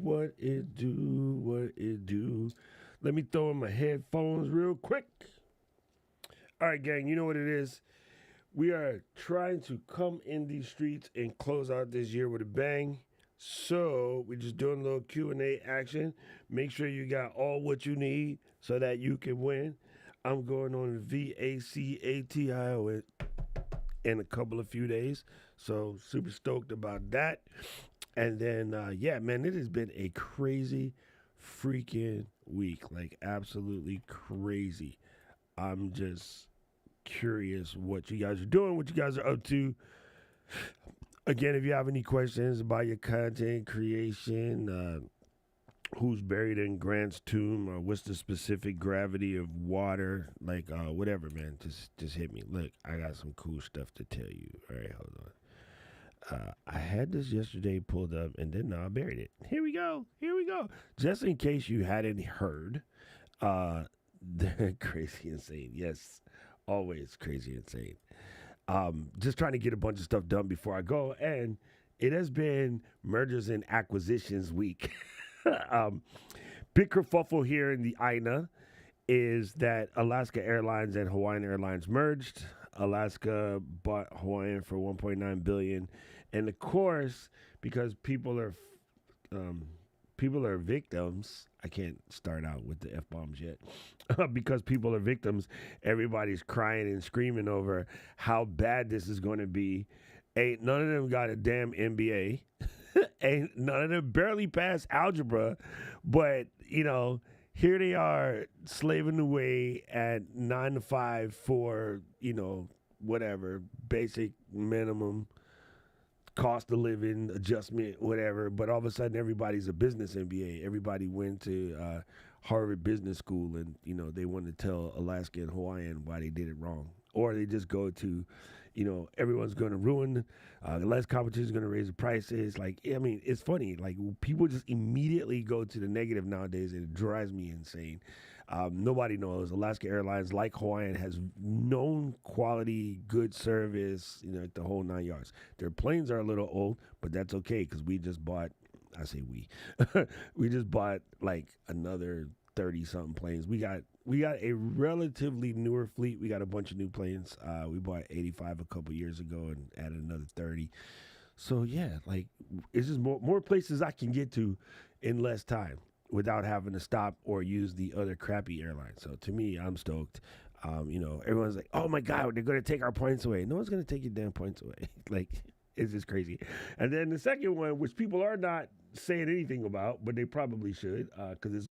what it do, what it do. Let me throw in my headphones real quick. All right, gang, you know what it is. We are trying to come in these streets and close out this year with a bang. So we're just doing a little Q&A action. Make sure you got all what you need so that you can win. I'm going on VACATIO in a couple of few days. So super stoked about that. And then, yeah, man, it has been a crazy freaking week. Like, absolutely crazy. I'm just curious what you guys are doing, what you guys are up to. Again, if you have any questions about your content creation, who's buried in Grant's tomb, or what's the specific gravity of water, like whatever, man, just hit me. Look, I got some cool stuff to tell you. All right, hold on. I had this yesterday pulled up, and then I buried it. Here we go. Here we go. Just in case you hadn't heard, uh, crazy insane. Yes, always crazy insane. Just trying to get a bunch of stuff done before I go, and it has been mergers and acquisitions week. um, Big kerfuffle here in the INA is that Alaska Airlines and Hawaiian Airlines merged. Alaska bought Hawaiian for 1.9 billion, and of course, because um, people are victims. I can't start out with the f bombs yet. Because people are victims, everybody's crying and screaming over how bad this is going to be. Ain't none of them got a damn MBA. Ain't none of them barely passed algebra, but here they are slaving away at 9 to 5 for whatever basic minimum cost of living adjustment, whatever. But all of a sudden, everybody's a business MBA. Everybody went to Harvard Business School, and they want to tell Alaska and Hawaiian why they did it wrong, or they just go to, everyone's going to ruin. Less competition is going to raise the prices. Like, I mean, it's funny. Like, people just immediately go to the negative nowadays, and it drives me insane. Nobody knows. Alaska Airlines, like Hawaiian, has known quality, good service, the whole 9 yards. Their planes are a little old, but that's okay because we just bought, I say we, we just bought like another 30 something planes. We got a relatively newer fleet. We got a bunch of new planes. We bought 85 a couple years ago and added another 30. So yeah, like it's just more places I can get to in less time without having to stop or use the other crappy airlines. So to me, I'm stoked. Everyone's like, "Oh my God, they're going to take our points away." No one's going to take your damn points away. Like, it's just crazy. And then the second one, which people are not saying anything about, but they probably should, because it's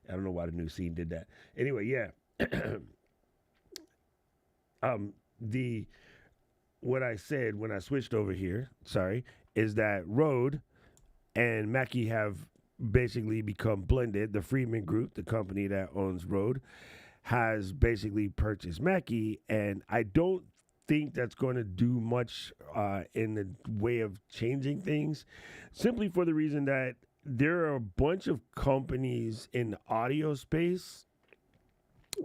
I don't know why the new scene did that. Anyway, yeah. The what I said when I switched over here, sorry, is that Rode and Mackie have basically become blended. The Freeman Group, the company that owns Rode, has basically purchased Mackie, and I don't think that's going to do much in the way of changing things, simply for the reason that there are a bunch of companies in the audio space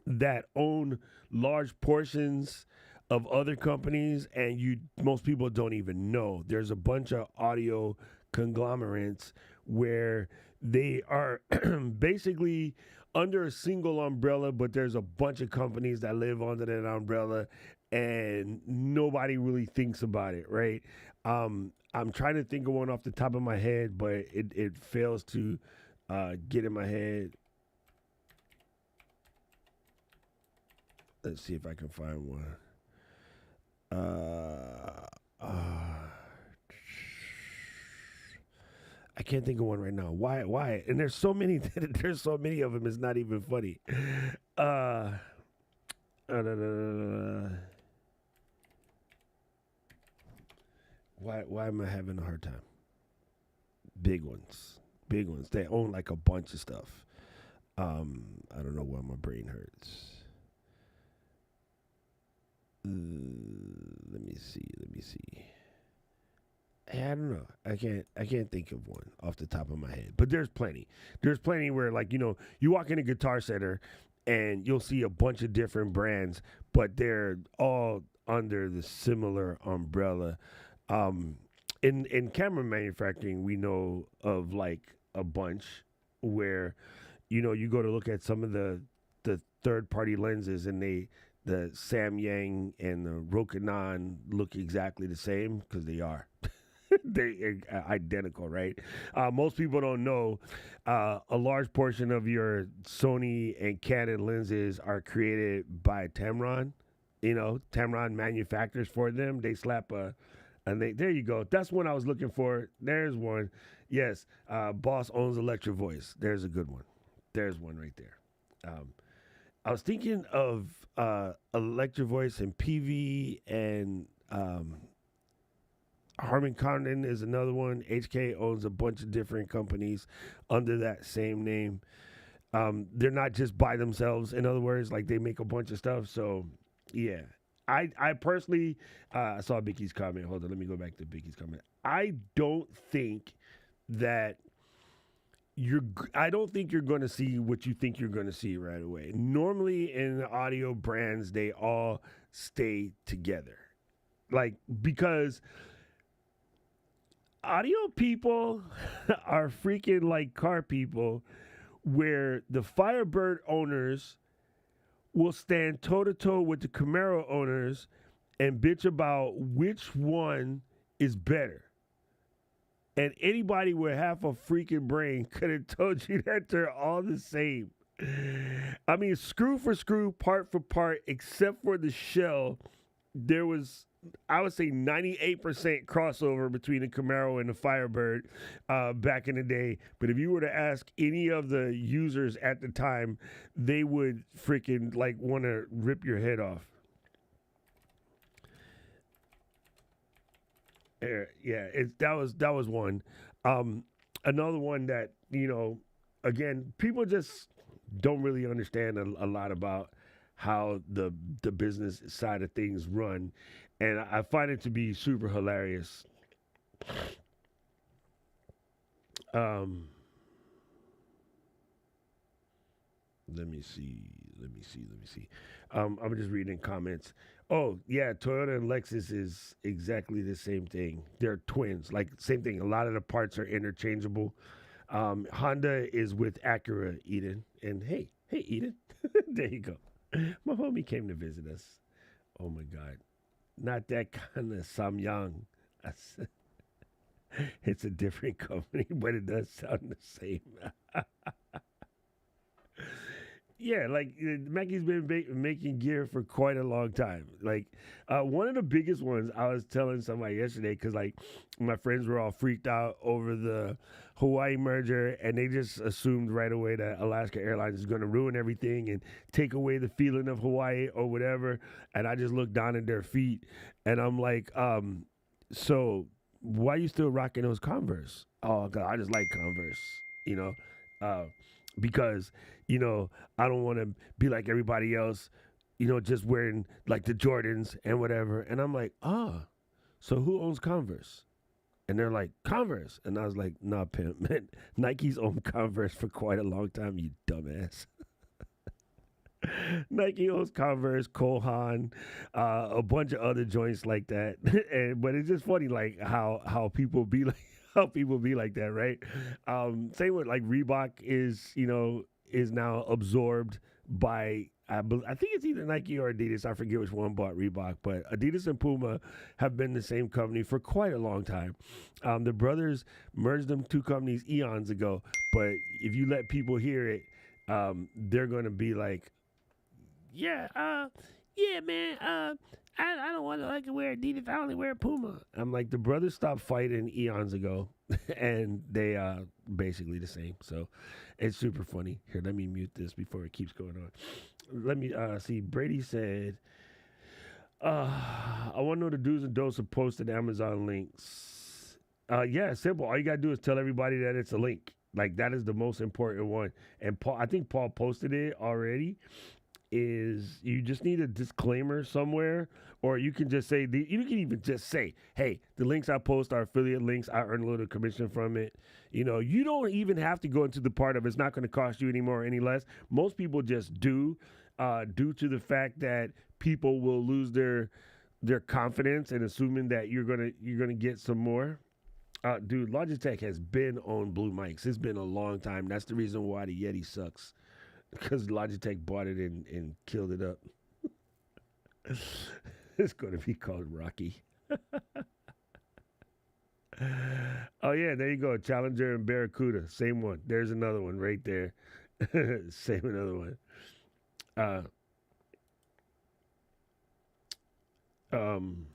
that own large portions of other companies, and most people don't even know there's a bunch of audio conglomerates where they are basically under a single umbrella, but there's a bunch of companies that live under that umbrella, and nobody really thinks about it, right? I'm trying to think of one off the top of my head, but it fails to get in my head. Let's see if I can find one. Uh, uh, I can't think of one right now. Why? Why? And there's so many. There's so many of them. It's not even funny. Uh, why? Why am I having a hard time? big ones, big ones. They own like a bunch of stuff. I don't know why my brain hurts. Let me see. Let me see. I don't know. I can't think of one off the top of my head. But there's plenty. There's plenty where like, you walk in a Guitar Center and you'll see a bunch of different brands, but they're all under the similar umbrella. Um in camera manufacturing, we know of like a bunch where you go to look at some of the third party lenses, and the Samyang and the Rokinon look exactly the same because they are. They are identical, right? Most people don't know a large portion of your Sony and Canon lenses are created by Tamron. Tamron manufactures for them. They slap there you go. That's one I was looking for. There's one. Yes, Boss owns Electro Voice. There's a good one. There's one right there. I was thinking of Electro Voice and PV and Harman Kardon is another one. HK owns a bunch of different companies under that same name. They're not just by themselves. In other words, like they make a bunch of stuff. So, yeah. I personally, I saw Biki's comment. Hold on, let me go back to Biki's comment. I don't think you're going to see what you think you're going to see right away. Normally in the audio brands, they all stay together. Like, because audio people are freaking like car people, where the Firebird owners will stand toe to toe with the Camaro owners and bitch about which one is better. And anybody with half a freaking brain could have told you that they're all the same. I mean, screw for screw, part for part, except for the shell, there was, I would say, 98% crossover between the Camaro and the Firebird back in the day. But if you were to ask any of the users at the time, they would freaking like want to rip your head off. Yeah, that was one. Another one that again, people just don't really understand a lot about how the business side of things run, and I find it to be super hilarious. Um, let me see. I'm just reading comments. Oh yeah, Toyota and Lexus is exactly the same thing. They're twins. Like same thing. A lot of the parts are interchangeable. Honda is with Acura, Eden. And hey, Eden. There you go. My homie came to visit us. Oh my God. Not that kind of Samyang. It's a different company, but it does sound the same. Yeah, like Mackey's been making gear for quite a long time. Like one of the biggest ones, I was telling somebody yesterday, because like my friends were all freaked out over the Hawaii merger, and they just assumed right away that Alaska Airlines is going to ruin everything and take away the feeling of Hawaii or whatever. And I just looked down at their feet, and I'm like, so why are you still rocking those Converse? Oh, God, I just like Converse, because I don't want to be like everybody else, just wearing like the Jordans and whatever. And I'm like, so who owns Converse? And they're like, Converse. And I was like, nah, pimp, man. Nike's owned Converse for quite a long time, you dumbass. Nike owns Converse, Cole Haan, a bunch of other joints like that. But it's just funny, like how people be like, how people be like that, right? Same with like Reebok is now absorbed by, I think it's either Nike or Adidas. I forget which one bought Reebok, but Adidas and Puma have been the same company for quite a long time. The brothers merged them two companies eons ago, but if you let people hear it, they're going to be like, yeah, man, I don't want to like wear Adidas. I only wear Puma. I'm like, the brothers stopped fighting eons ago, and they are basically the same. So it's super funny. Here, let me mute this before it keeps going on. Let me see. Brady said, I want to know the do's and don'ts of posted Amazon links. Yeah, simple. All you gotta do is tell everybody that it's a link. Like that is the most important one. And Paul, I think Paul posted it already. Is you just need a disclaimer somewhere, or you can just say you can even just say, "Hey, the links I post are affiliate links. I earn a little commission from it." You know, you don't even have to go into the part of it's not going to cost you any more, or any less. Most people just do, due to the fact that people will lose their confidence and assuming that you're gonna get some more. Dude, Logitech has been on Blue Mics. It's been a long time. That's the reason why the Yeti sucks. Because Logitech bought it and killed it up. It's going to be called Rocky. Oh, yeah, there you go. Challenger and Barracuda. Same one. There's another one right there. Same another one. Uh, um,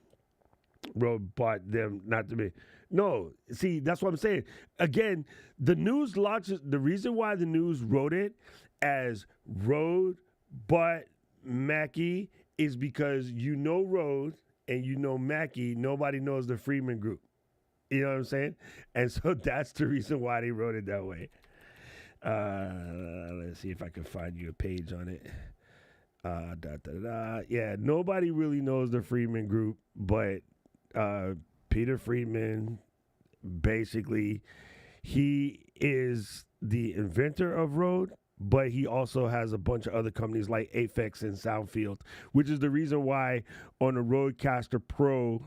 Rode bought them not to be. No, see, that's what I'm saying. Again, the news launches. The reason why the news wrote it as Rode bought Mackie is because you know Rode and you know Mackie. Nobody knows the Freeman Group. You know what I'm saying? And so that's the reason why they wrote it that way. Let's see if I can find you a page on it. Yeah, nobody really knows the Freeman Group, but Peter Friedman, basically, he is the inventor of Rode, but he also has a bunch of other companies like Aphex and Soundfield, which is the reason why on the Rodecaster Pro,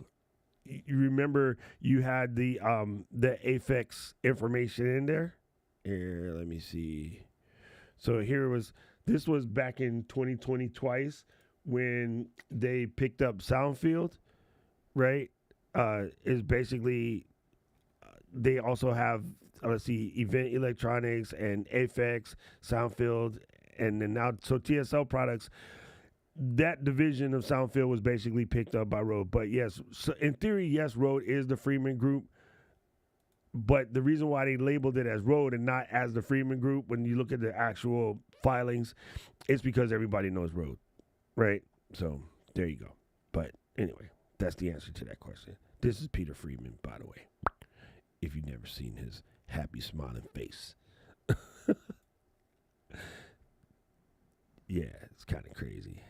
you remember you had the Aphex information in there. Here, let me see. So this was back in 2020 twice when they picked up Soundfield, right? Is basically they also have let's see, Event Electronics and Aphex, Soundfield, and then now so TSL Products. That division of Soundfield was basically picked up by Rode. But yes, so in theory, yes, Rode is the Freeman Group. But the reason why they labeled it as Rode and not as the Freeman Group, when you look at the actual filings, it's because everybody knows Rode, right? So there you go. But anyway, that's the answer to that question. This is Peter Friedman, by the way, if you've never seen his happy, smiling face. Yeah, it's kind of crazy.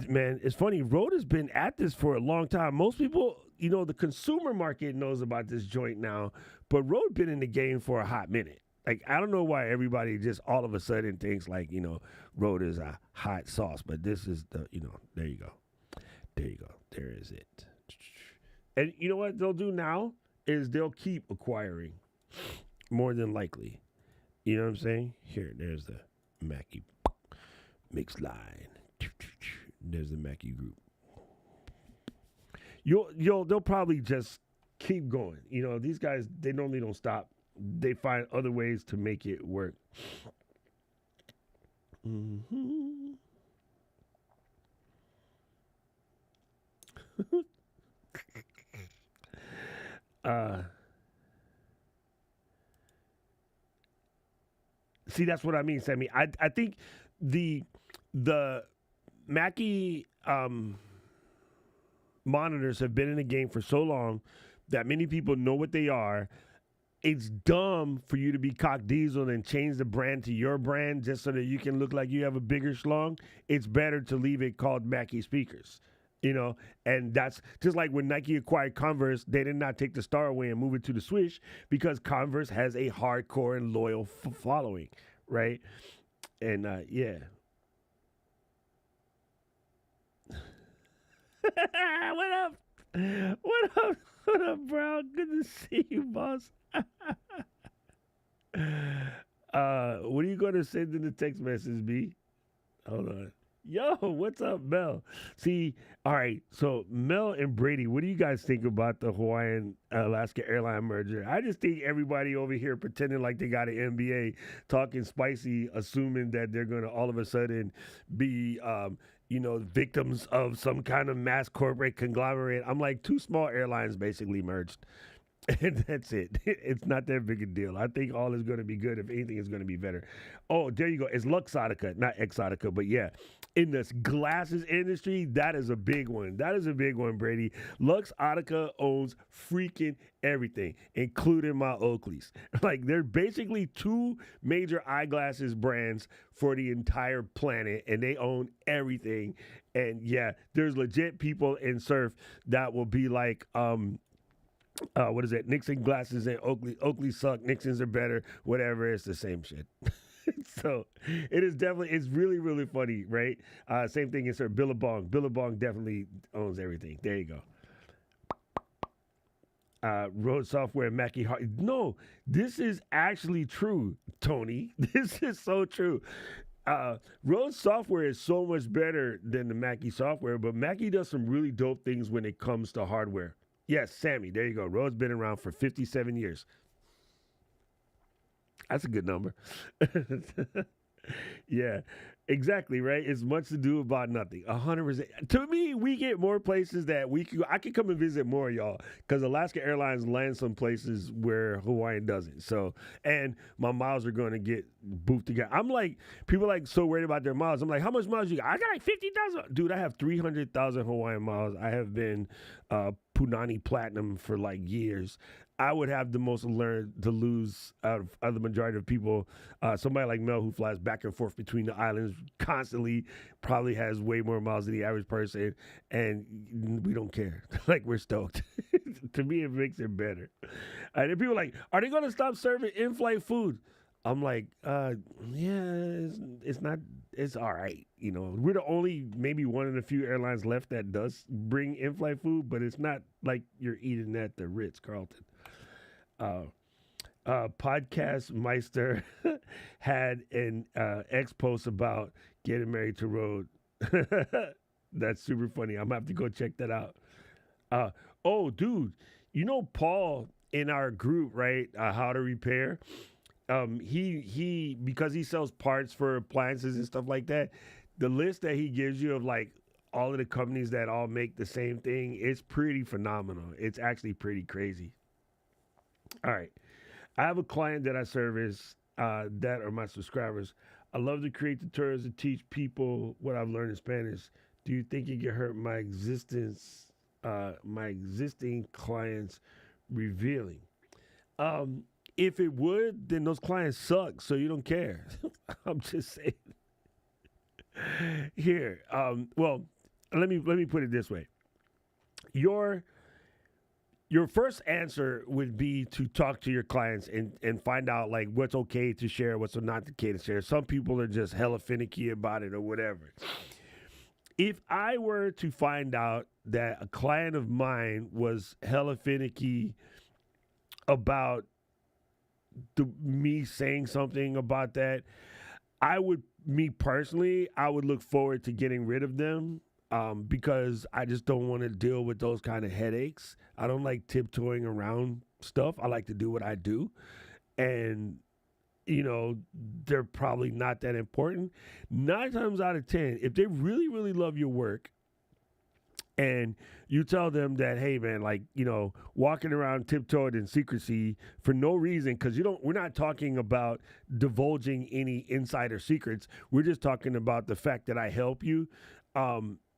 Man, it's funny. Rode has been at this for a long time. Most people, the consumer market knows about this joint now, but Rode been in the game for a hot minute. Like, I don't know why everybody just all of a sudden thinks like, Rode is a hot sauce, but this is there you go. There you go. There is it. And you know what they'll do now is they'll keep acquiring more than likely. You know what I'm saying? Here, there's the Mackie mix line. There's the Mackie Group. They'll probably just keep going. These guys, they normally don't stop. They find other ways to make it work. Mm-hmm. See, that's what I mean, Sammy. I think the Mackie monitors have been in the game for so long that many people know what they are. It's dumb for you to be cock diesel and change the brand to your brand just so that you can look like you have a bigger schlong. It's better to leave it called Mackie speakers. And that's just like when Nike acquired Converse, they did not take the star away and move it to the Swish because Converse has a hardcore and loyal following, right? And yeah. What up? What up? What up, Brown? Good to see you, boss. What are you going to send in the text message, B? Hold on. Yo, what's up, Mel? See, all right, so Mel and Brady, what do you guys think about the Hawaiian Alaska airline merger? I just think everybody over here pretending like they got an MBA, talking spicy, assuming that they're going to all of a sudden be, victims of some kind of mass corporate conglomerate. I'm like, two small airlines basically merged. And that's it. It's not that big a deal. I think all is going to be good. If anything, is going to be better. Oh, there you go. It's Luxottica, not Exotica, but yeah. In this glasses industry, that is a big one. That is a big one, Brady. Luxottica owns freaking everything, including my Oakleys. Like, they're basically two major eyeglasses brands for the entire planet, and they own everything. And yeah, there's legit people in surf that will be like, what is it? Nixon glasses and Oakley suck. Nixons are better. Whatever. It's the same shit. So it is definitely, it's really, really funny, right? Same thing as Billabong. Billabong definitely owns everything. There you go. Road Software, Mackie Hart. No, this is actually true, Tony. This is so true. Road Software is so much better than the Mackie software, but Mackie does some really dope things when it comes to hardware. Yes, Sammy. There you go. Road's been around for 57 years. That's a good number. Yeah, exactly right. It's much to do about nothing. 100%. To me, we get more places that we could. I could come and visit more, y'all, because Alaska Airlines lands some places where Hawaiian doesn't. So, and my miles are going to get boofed together. I'm like, people like so worried about their miles. I'm like, how much miles you got? I got like 50,000. Dude, I have 300,000 Hawaiian miles. I have been Punani Platinum for like years. I would have the most learned to lose out of the majority of people. Somebody like Mel, who flies back and forth between the islands constantly, probably has way more miles than the average person, and we don't care. Like, we're stoked. To me, it makes it better. And then people are like, are they going to stop serving in-flight food? I'm like, yeah, it's not, it's all right. You know, we're the only, maybe one of the few airlines left that does bring in-flight food, but it's not like you're eating at the Ritz Carlton. Uh, Podcast Meister had an ex post about getting married to Road. That's super funny. I'm gonna have to go check that out. Uh, oh, dude, you know Paul in our group, right? How to repair. He because he sells parts for appliances and stuff like that. The list that he gives you of like all of the companies that all make the same thing, it's pretty phenomenal. It's actually pretty crazy. All right. I have a client that I service that are my subscribers. I love to create tutorials to teach people what I've learned in Spanish. Do you think it could hurt my existing clients revealing? If it would, then those clients suck, so you don't care. I'm just saying. Here, well, let me put it this way. Your your first answer would be to talk to your clients and find out like what's okay to share, what's not okay to share. Some people are just hella finicky about it or whatever. If I were to find out that a client of mine was hella finicky about me saying something about that, me personally, I would look forward to getting rid of them because I just don't want to deal with those kind of headaches. I don't like tiptoeing around stuff. I like to do what I do. And, you know, they're probably not that important. 9 times out of 10, if they really, really love your work, and you tell them that, hey man, like, you know, walking around tiptoed in secrecy for no reason, because we're not talking about divulging any insider secrets. We're just talking about the fact that I help you.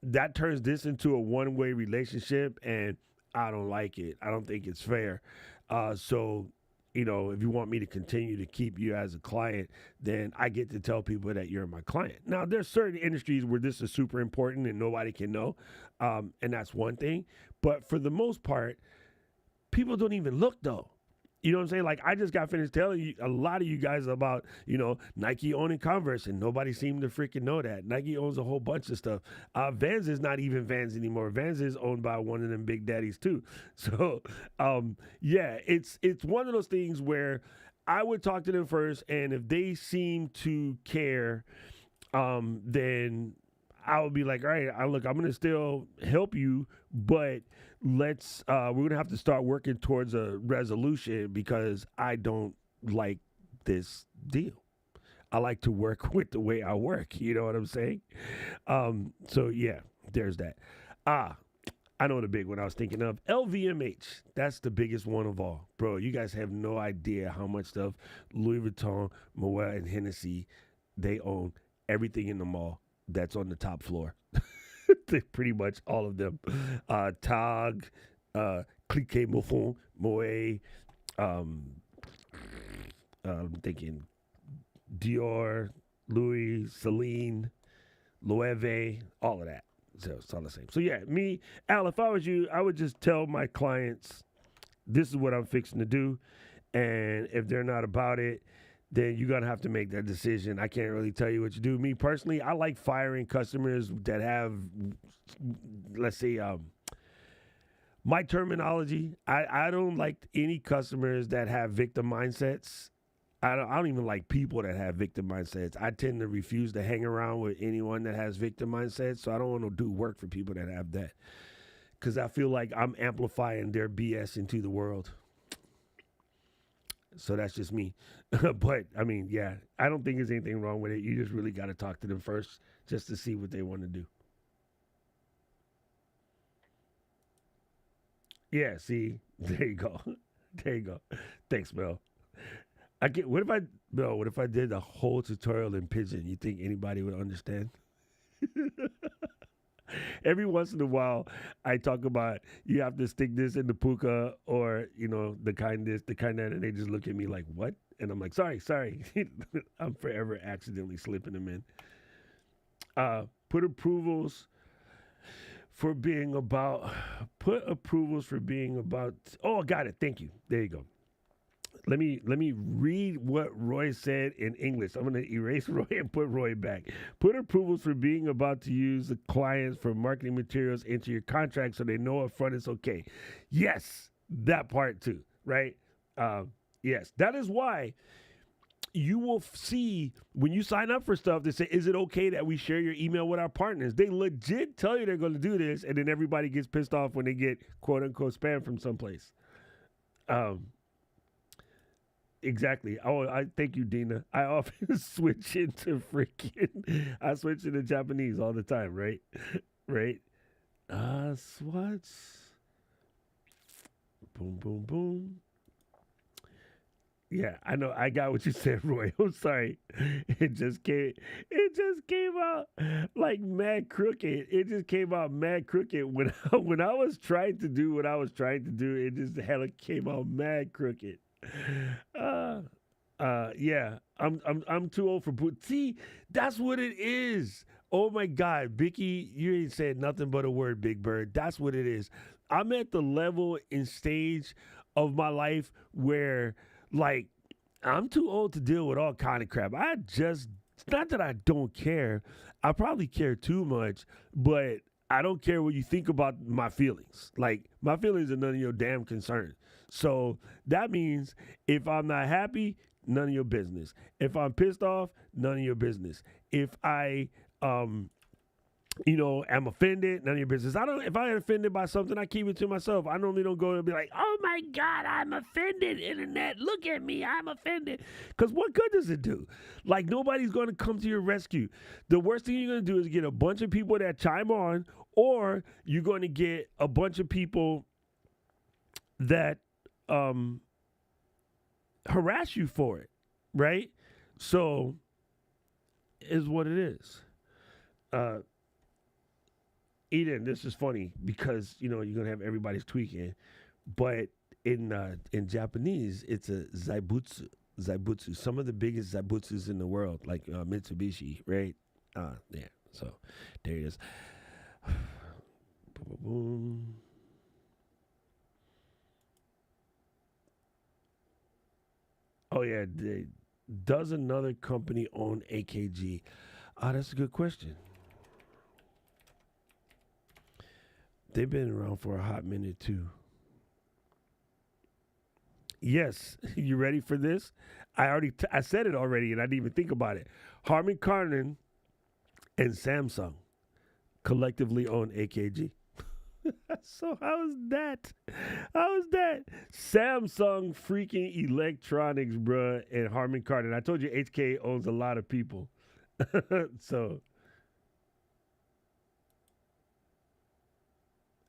That turns this into a one-way relationship, and I don't like it. I don't think it's fair. So you know, if you want me to continue to keep you as a client, then I get to tell people that you're my client. Now, there's certain industries where this is super important and nobody can know, and that's one thing. But for the most part, people don't even look though. You know what I'm saying? Like, I just got finished telling you a lot of you guys about, you know, Nike owning Converse, and nobody seemed to freaking know that. Nike owns a whole bunch of stuff. Vans is not even Vans anymore. Vans is owned by one of them big daddies too. So, yeah, it's one of those things where I would talk to them first, and if they seem to care, then I would be like, all right, look, I'm going to still help you, but we're going to have to start working towards a resolution because I don't like this deal. I like to work with the way I work. You know what I'm saying? So yeah, there's that. I know the big one I was thinking of. LVMH. That's the biggest one of all. Bro, you guys have no idea how much stuff Louis Vuitton, Moet, and Hennessy, they own everything in the mall that's on the top floor. Pretty much all of them. Tag, Cliquet Moufon, Moet, um, I'm thinking Dior, Louis, Celine, Loewe, all of that. So it's all the same. So yeah, me, Al, if I was you, I would just tell my clients, this is what I'm fixing to do. And if they're not about it, then you're gonna have to make that decision. I can't really tell you what you do. Me personally, I like firing customers that have, let's say, my terminology. I don't like any customers that have victim mindsets. I don't even like people that have victim mindsets. I tend to refuse to hang around with anyone that has victim mindsets. So I don't want to do work for people that have that, because I feel like I'm amplifying their BS into the world. So that's just me. But I mean, yeah, I don't think there's anything wrong with it. You just really got to talk to them first just to see what they want to do. Yeah, see, there you go. There you go. Thanks, Mel. I get. What if I, Mel? What if I did a whole tutorial in pigeon? You think anybody would understand? Every once in a while, I talk about you have to stick this in the puka, or the kind this, the kind that, and they just look at me like, what? And I'm like, sorry. I'm forever accidentally slipping them in. Put approvals for being about. Put approvals for being about. Oh, I got it. Thank you. There you go. Let me read what Roy said in English. I'm going to erase Roy and put Roy back. Put approvals for being about to use the clients for marketing materials into your contract so they know upfront it's okay. Yes, that part too, right? Yes, that is why you will see when you sign up for stuff, they say, is it okay that we share your email with our partners? They legit tell you they're going to do this, and then everybody gets pissed off when they get quote unquote spam from someplace. Exactly. Oh, I thank you, Dina. I often switch into I switch into Japanese all the time, right? Right? Swats. Boom, boom, boom. Yeah, I know. I got what you said, Roy. I'm sorry. It just came out like mad crooked. It just came out mad crooked when I was trying to do what I was trying to do. It just hella came out mad crooked. Uh, yeah. I'm too old for boot. See, that's what it is. Oh my God, Vicky, you ain't said nothing but a word, Big Bird. That's what it is. I'm at the level and stage of my life where, like, I'm too old to deal with all kind of crap. It's not that I don't care. I probably care too much, but I don't care what you think about my feelings. Like, my feelings are none of your damn concern. So that means if I'm not happy, none of your business. If I'm pissed off, none of your business. If I, am offended, none of your business. If I get offended by something, I keep it to myself. I normally don't go and be like, oh my God, I'm offended, internet. Look at me, I'm offended. Because what good does it do? Like, nobody's going to come to your rescue. The worst thing you're going to do is get a bunch of people that chime on, or you're going to get a bunch of people that harass you for it, right? So, is what it is. Eden, this is funny because you're gonna have everybody's tweaking, but in Japanese it's a zaibutsu. Zaibutsu, some of the biggest zaibutsus in the world, like Mitsubishi, right? Yeah. So there it is. Boom. Oh yeah, does another company own AKG? That's a good question. They've been around for a hot minute too. Yes, you ready for this? I said it already, and I didn't even think about it. Harman Kardon and Samsung collectively own AKG. So how is that? How is that? Samsung freaking electronics, bruh, and Harman Kardon. I told you HK owns a lot of people. So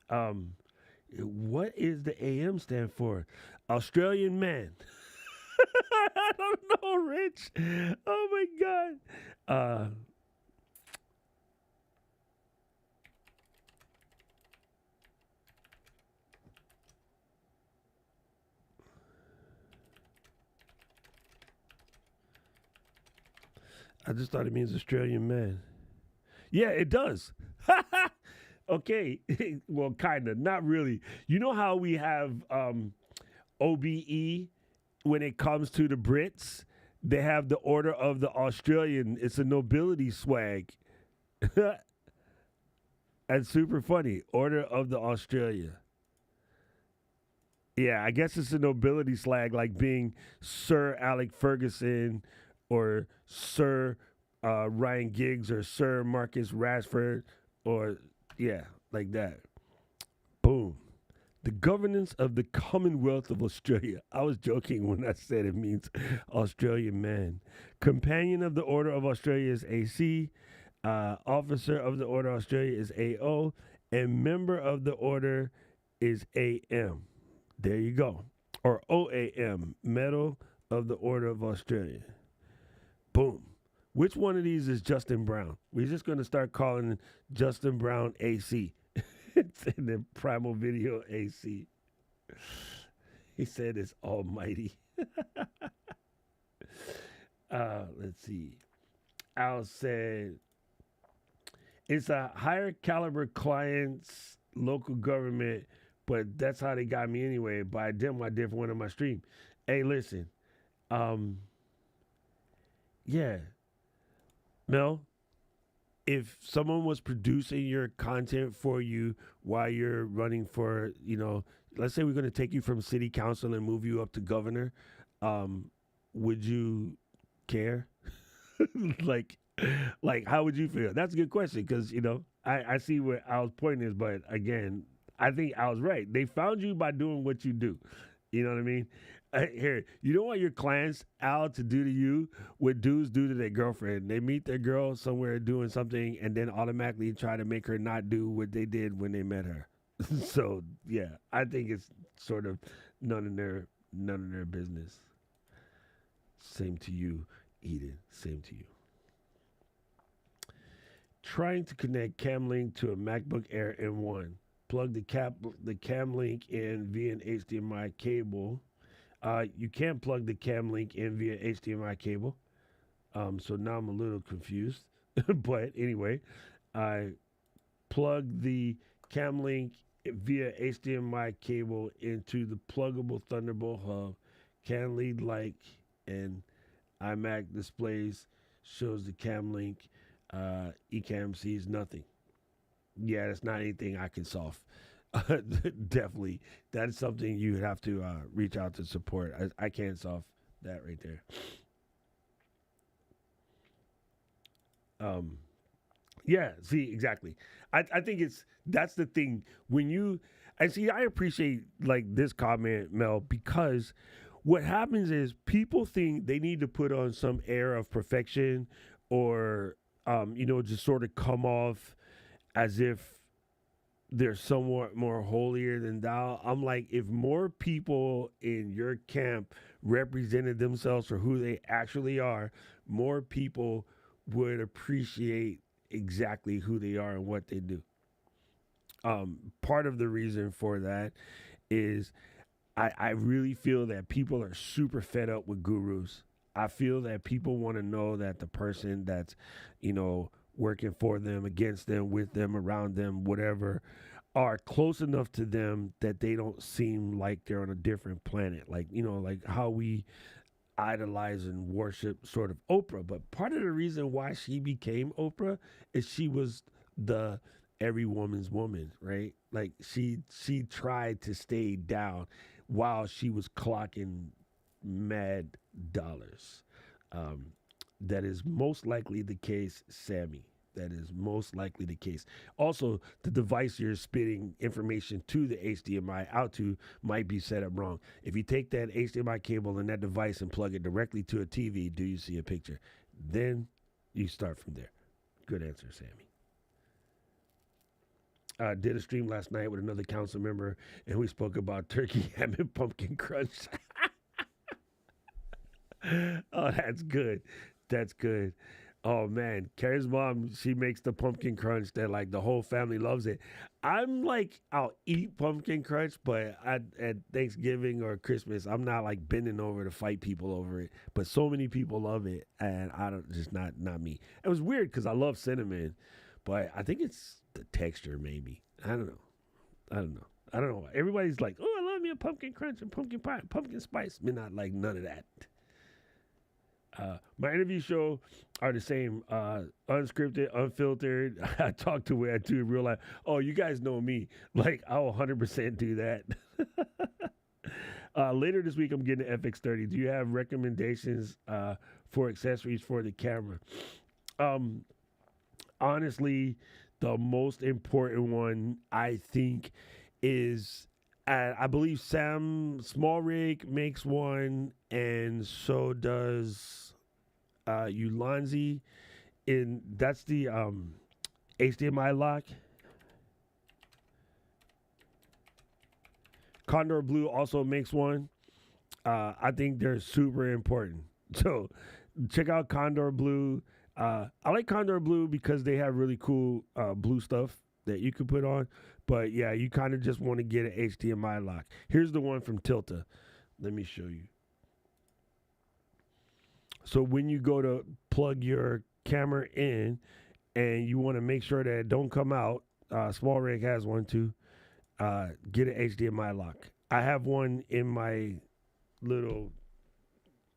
Um, what is the AM stand for? Australian man. I don't know, Rich. Oh my God. I just thought it means Australian man. Yeah, it does. Okay. Well, kind of. Not really. You know how we have OBE when it comes to the Brits? They have the Order of the Australian. It's a nobility swag. That's super funny. Order of the Australia. Yeah, I guess it's a nobility slag like being Sir Alec Ferguson or Sir Ryan Giggs or Sir Marcus Rashford or, yeah, like that. Boom. The governance of the Commonwealth of Australia. I was joking when I said it means Australian man. Companion of the Order of Australia is AC. Officer of the Order of Australia is AO. And member of the Order is AM. There you go. Or OAM, Medal of the Order of Australia. Boom. Which one of these is Justin Brown? We're just going to start calling Justin Brown AC. It's in the Primal Video AC. He said it's almighty. Let's see. Al said it's a higher caliber clients, local government, but that's how they got me anyway. By them, I did for one of my stream. Hey, listen. Um, yeah, Mel, if someone was producing your content for you while you're running for, let's say we're going to take you from city council and move you up to governor, would you care? like, like how would you feel? That's a good question because I see where Al's point is, but again, I think Al's right. They found you by doing what you do. You know what I mean? Here, you don't want your clients, Al, to do to you what dudes do to their girlfriend. They meet their girl somewhere doing something and then automatically try to make her not do what they did when they met her. So yeah, I think it's sort of none of their business. Same to you, Eden. Same to you. Trying to connect CamLink to a MacBook Air M1. Plug the cam link in via an HDMI cable. You can't plug the cam link in via HDMI cable. So now I'm a little confused. But anyway, I plug the cam link via HDMI cable into the pluggable Thunderbolt hub. Can lead like and iMac displays shows the cam link. Ecamm sees nothing. Yeah, that's not anything I can solve. Definitely, that's something you have to reach out to support. I can't solve that right there. Um, yeah, see, exactly. I think that's the thing when you and see. I appreciate like this comment, Mel, because what happens is people think they need to put on some air of perfection or just sort of come off as if they're somewhat more holier than thou. I'm like, if more people in your camp represented themselves for who they actually are, more people would appreciate exactly who they are and what they do. Part of the reason for that is I really feel that people are super fed up with gurus. I feel that people want to know that the person that's, working for them, against them, with them, around them, whatever, are close enough to them that they don't seem like they're on a different planet. Like, like how we idolize and worship sort of Oprah. But part of the reason why she became Oprah is she was the every woman's woman, right? Like she tried to stay down while she was clocking mad dollars. Um, that is most likely the case, Sammy. That is most likely the case. Also, the device you're spitting information to the HDMI out to might be set up wrong. If you take that HDMI cable and that device and plug it directly to a TV, do you see a picture? Then you start from there. Good answer, Sammy. did a stream last night with another council member, and we spoke about turkey ham and pumpkin crunch. Oh, that's good. That's good. Oh man, Carrie's mom, she makes the pumpkin crunch that like the whole family loves it. I'm like, I'll eat pumpkin crunch, but at Thanksgiving or Christmas, I'm not like bending over to fight people over it. But so many people love it, and I don't, just not me. It was weird because I love cinnamon, but I think it's the texture maybe. I don't know. I don't know. I don't know. Everybody's like, oh, I love me a pumpkin crunch and pumpkin pie, pumpkin spice. Me not like none of that. My interview show are the same, unscripted, unfiltered. I talk to where I do in real life. Oh, you guys know me. Like, I'll 100% do that. Later this week, I'm getting an FX30. Do you have recommendations for accessories for the camera? Honestly, the most important one, I think, is I believe Sam Small Rig makes one, and so does Ulanzi. In that's the HDMI lock. Condor Blue also makes one. I think they're super important. So check out Condor Blue. I like Condor Blue because they have really cool blue stuff that you can put on. But yeah, you kind of just want to get an HDMI lock. Here's the one from Tilta. Let me show you. So when you go to plug your camera in and you want to make sure that it don't come out, Small Rig has one too. Get an HDMI lock. I have one in my little,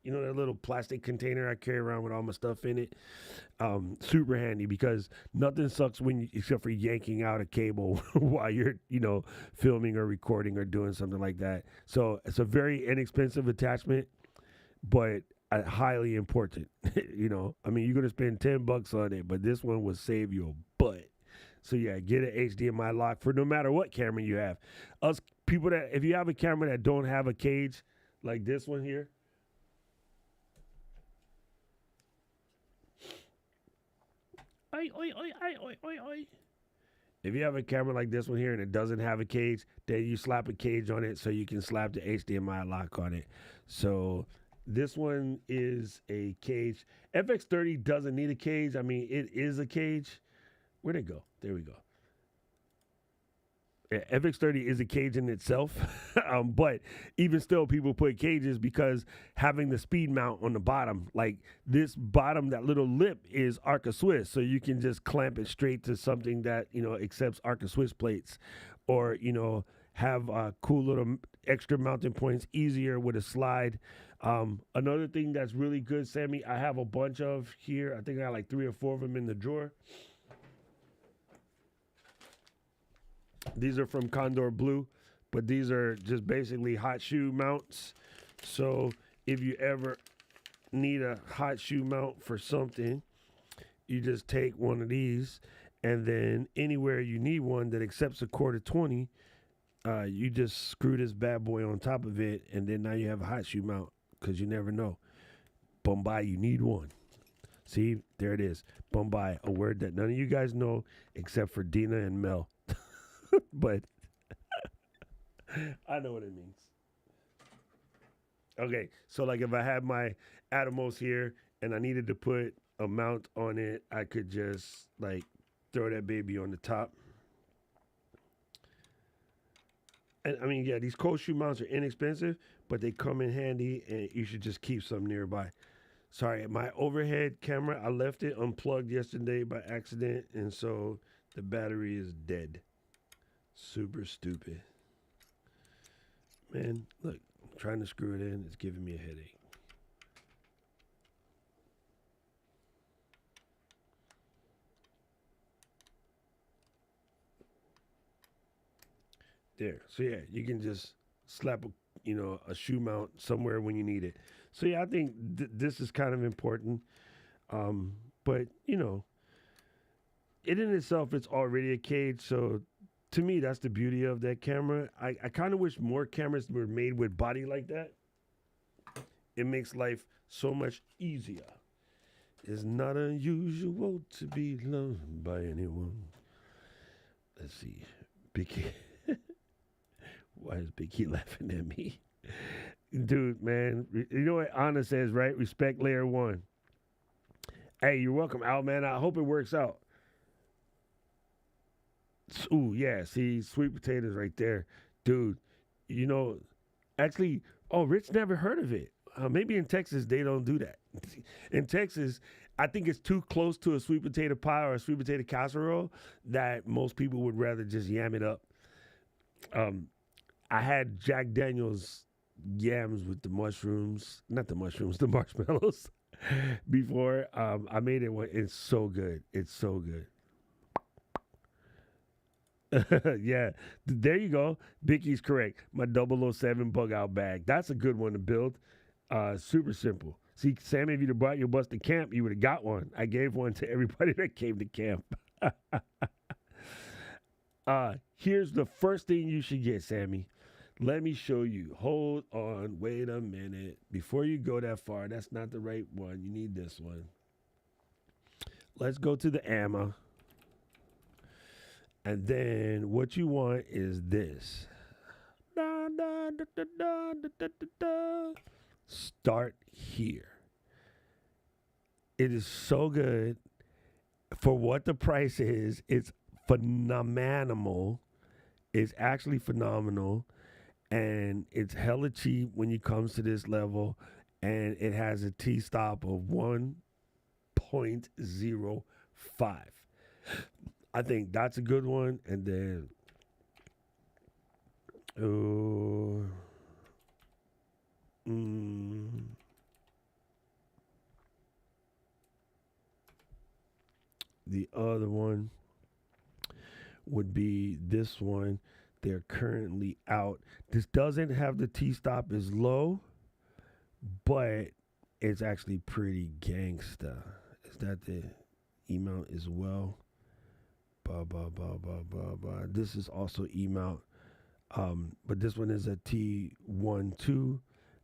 that little plastic container I carry around with all my stuff in it. Super handy because nothing sucks except for yanking out a cable while you're, filming or recording or doing something like that. So it's a very inexpensive attachment, but highly important. You're going to spend $10 on it, but this one will save you a butt. So yeah, get an HDMI lock for no matter what camera you have. Us people that, if you have a camera that don't have a cage like this one here, oi, oi, oi, oi, oi, oi, oi. If you have a camera like this one here and it doesn't have a cage, then you slap a cage on it so you can slap the HDMI lock on it. So this one is a cage. FX30 doesn't need a cage. I mean, it is a cage. Where'd it go? There we go. Yeah, FX30 is a cage in itself, but even still, people put cages because having the speed mount on the bottom, like this bottom, that little lip is Arca Swiss, so you can just clamp it straight to something that accepts Arca Swiss plates, or have cool little extra mounting points easier with a slide. Another thing that's really good, Sammy, I have a bunch of here. I think I have like 3 or 4 of them in the drawer. These are from Condor Blue, but these are just basically hot shoe mounts. So if you ever need a hot shoe mount for something, you just take one of these, and then anywhere you need one that accepts a 1/4-20, you just screw this bad boy on top of it, and then now you have a hot shoe mount, because you never know. Bombay, you need one. See, there it is. Bombay, a word that none of you guys know except for Dina and Mel. But I know what it means. Okay, so like if I had my Atomos here and I needed to put a mount on it, I could just like throw that baby on the top. And I mean, yeah, these cold shoe mounts are inexpensive, but they come in handy, and you should just keep some nearby. Sorry, my overhead camera, I left it unplugged yesterday by accident, and so the battery is dead. Super stupid. Man, look, I'm trying to screw it in. It's giving me a headache. There. So yeah, you can just slap a shoe mount somewhere when you need it. So yeah, I think this is kind of important. But it in itself, it's already a cage. So to me, that's the beauty of that camera. I kind of wish more cameras were made with body like that. It makes life so much easier. It's not unusual to be loved by anyone. Let's see. Big Why is Big Key laughing at me? Dude, man, you know what Anna says, right? Respect layer one. Hey, you're welcome, Al, man. I hope it works out. Ooh, yeah. See, sweet potatoes right there, dude. You know, actually, oh, Rich never heard of it. Maybe in Texas they don't do that. In Texas, I think it's too close to a sweet potato pie or a sweet potato casserole that most people would rather just yam it up. Um, I had Jack Daniels yams with the mushrooms, not the mushrooms, the marshmallows. Before I made it, it's so good. It's so good. Yeah, there you go. Bickey's correct. My 007 bug out bag. That's a good one to build. Super simple. See, Sammy, if you'd have brought your bus to camp, you would have got one. I gave one to everybody that came to camp. Here's the first thing you should get, Sammy. Let me show you. Hold on. Wait a minute. Before you go that far, that's not the right one. You need this one. Let's go to the AMA. And then what you want is this. Da, da, da, da, da, da, da, da. Start here. It is so good for what the price is. It's phenomenal. It's actually phenomenal. And it's hella cheap when it comes to this level. And it has a T stop of 1.05. I think that's a good one. And then, the other one would be this one. They're currently out. This doesn't have the T stop as low, but it's actually pretty gangsta. Is that the email as well? This is also E-mount, but this one is a T12,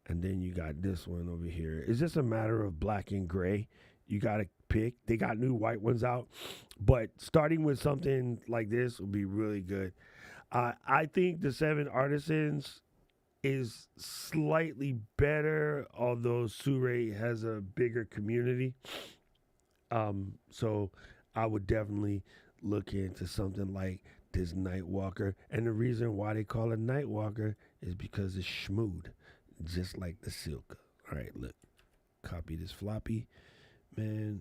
and then you got this one over here. It's just a matter of black and gray. You got to pick. They got new white ones out, but starting with something like this will be really good. I think the 7 Artisans is slightly better, although Sure has a bigger community. So I would definitely look into something like this Nightwalker. And the reason why they call it Nightwalker is because it's schmood, just like the Silk. All right, look. Copy this floppy. Man,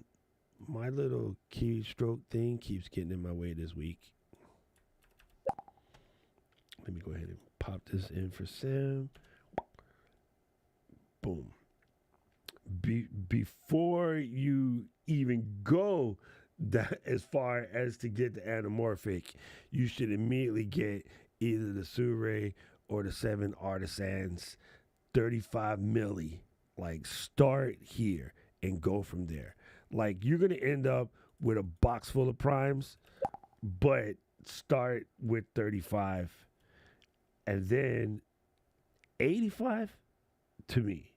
my little keystroke thing keeps getting in my way this week. Let me go ahead and pop this in for Sam. Boom. Before you even go that as far as to get the anamorphic, you should immediately get either the Sure or the 7 Artisans 35 milli. Like, start here and go from there. Like, you're going to end up with a box full of primes, but start with 35 and then 85 to me.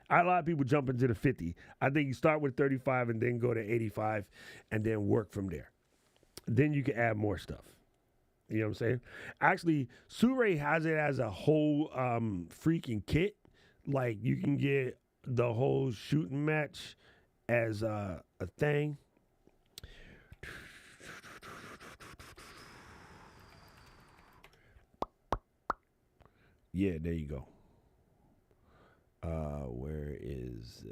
A lot of people jump into the 50. I think you start with 35 and then go to 85 and then work from there. Then you can add more stuff. You know what I'm saying? Actually, Sure has it as a whole freaking kit. Like, you can get the whole shooting match as a thing. Yeah, there you go. Where is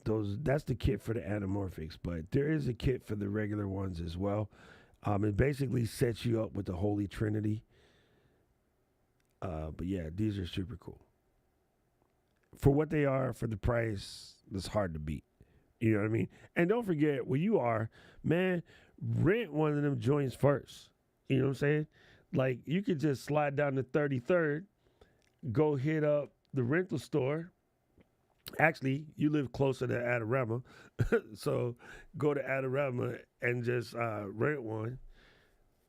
those? That's the kit for the anamorphics, but there is a kit for the regular ones as well. It basically sets you up with the Holy Trinity. But yeah, these are super cool. For what they are, for the price, it's hard to beat. You know what I mean? And don't forget, where you are, man, rent one of them joints first. You know what I'm saying? Like, you could just slide down to 33rd, go hit up the rental store. Actually, you live closer to Adorama, so go to Adorama and just rent one.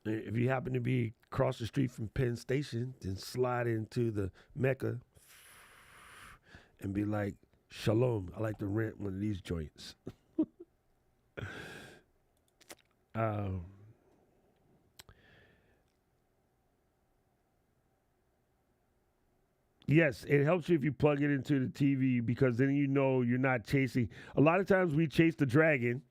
If you happen to be across the street from Penn Station, then slide into the Mecca and be like, Shalom, I like to rent one of these joints. Yes, it helps you if you plug it into the TV because then you know you're not chasing. A lot of times we chase the dragon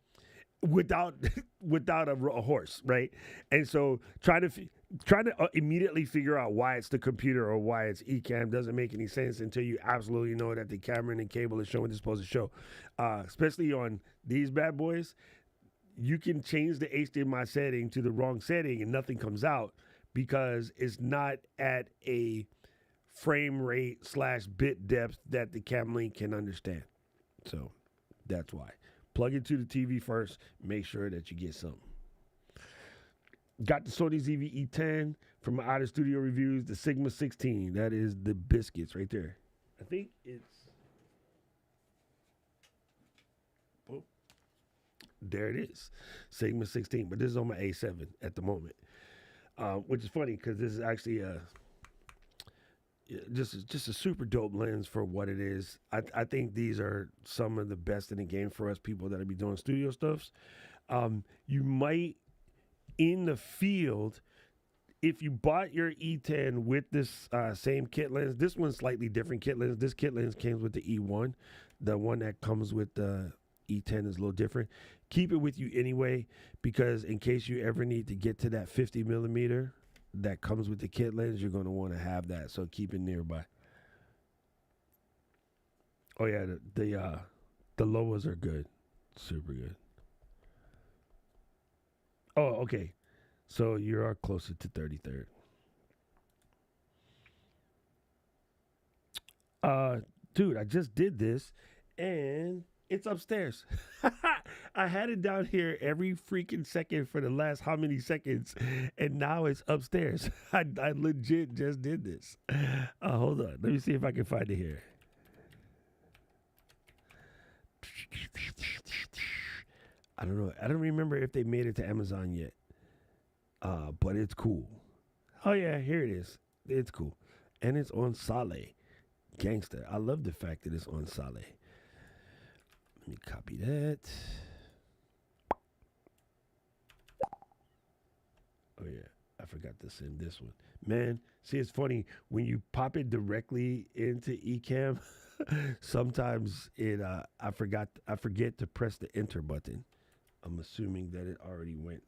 without without a horse, right? And so trying to immediately figure out why it's the computer or why it's Ecamm doesn't make any sense until you absolutely know that the camera and the cable is showing what it's supposed to show. Especially on these bad boys, you can change the HDMI setting to the wrong setting and nothing comes out because it's not at a frame rate slash bit depth that the cam link can understand. So that's why. Plug it to the TV first. Make sure that you get something. Got the Sony ZV-E10 from my Outer Studio reviews. The Sigma 16. That is the biscuits right there. I think it's. Oh, there it is. Sigma 16. But this is on my A7 at the moment. Which is funny because this is actually just a super dope lens for what it is. I think these are some of the best in the game for us people that be doing studio stuffs. You might in the field, if you bought your E10 with this same kit lens, this one's slightly different kit lens. This kit lens came with the E1. The one that comes with the E10 is a little different. Keep it with you anyway, because in case you ever need to get to that 50 millimeter that comes with the kit lens, you're going to want to have that. So keep it nearby. Oh yeah, the Loas are good, super good. Oh, okay. So you are closer to 33rd. Dude, I just did this and it's upstairs. I had it down here every freaking second for the last how many seconds, and now it's upstairs. I legit just did this. Hold on. Let me see if I can find it here. I don't know. I don't remember if they made it to Amazon yet. But it's cool. Oh yeah, here it is. It's cool. And it's on Saleh. Gangster. I love the fact that it's on Saleh. Let me copy that. Oh yeah, I forgot to send this one. Man, see, it's funny when you pop it directly into Ecamm. Sometimes I forget to press the enter button. I'm assuming that it already went.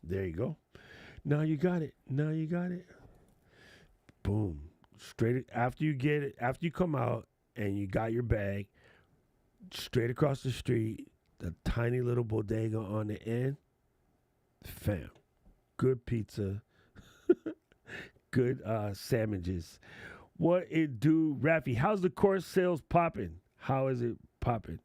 There you go. Now you got it. Now you got it. Boom. Straight after you get it, after you come out and you got your bag, straight across the street, the tiny little bodega on the end. Fam. Good pizza. Good sandwiches. What it do, Raffy? How's the course sales popping? How is it popping?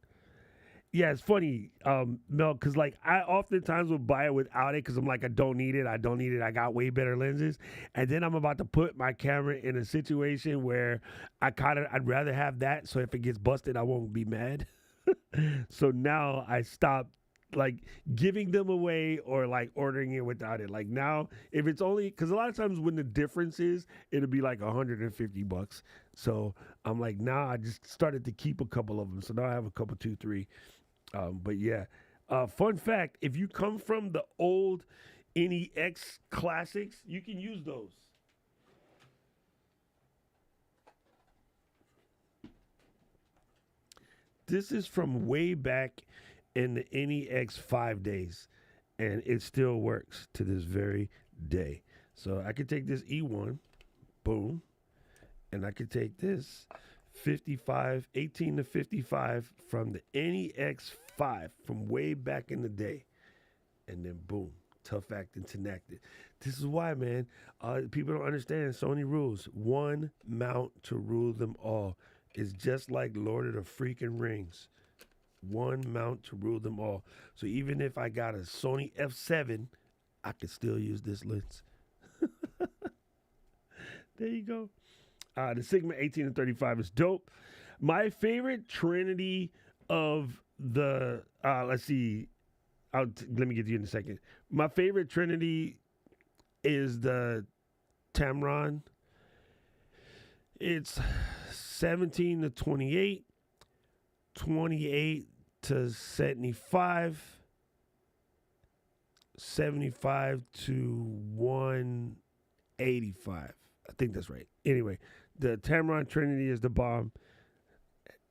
Yeah, it's funny, Mel, because like I oftentimes would buy it without it because I'm like, I don't need it. I don't need it. I got way better lenses. And then I'm about to put my camera in a situation where I'd rather have that. So if it gets busted, I won't be mad. So now I stop like giving them away or like ordering it without it. Like now, if it's only because a lot of times when the difference is, it'll be like $150. So I'm like, now I just started to keep a couple of them. So now I have a couple, two, three. But yeah, fun fact: if you come from the old NEX classics, you can use those. This is from way back in the NEX 5 days, and it still works to this very day. So I could take this E1, boom, and I could take this 55, 18 to 55 from the NEX 5 from way back in the day. And then boom, tough acting connected. This is why, man, people don't understand Sony rules. One mount to rule them all. It's just like Lord of the freaking Rings. One mount to rule them all. So even if I got a Sony F7, I could still use this lens. There you go. The Sigma 18 and 35 is dope. My favorite trinity of the, let's see, let me get to you in a second. My favorite trinity is the Tamron. It's 17 to 28, 28 to 75, 75 to 185. I think that's right. Anyway, the Tamron Trinity is the bomb.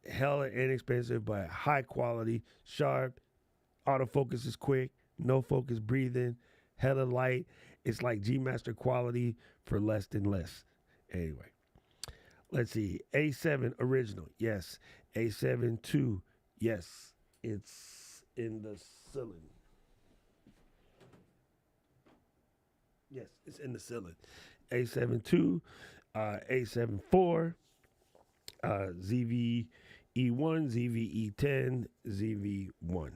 Hella inexpensive, but high quality, sharp. Autofocus is quick. No focus breathing. Hella light. It's like G Master quality for less than less. Anyway, let's see. A7 original. Yes. A7 II. Yes. It's in the ceiling. Yes, it's in the ceiling. A7 II, A7 IV, ZVE1, ZVE10, ZV1.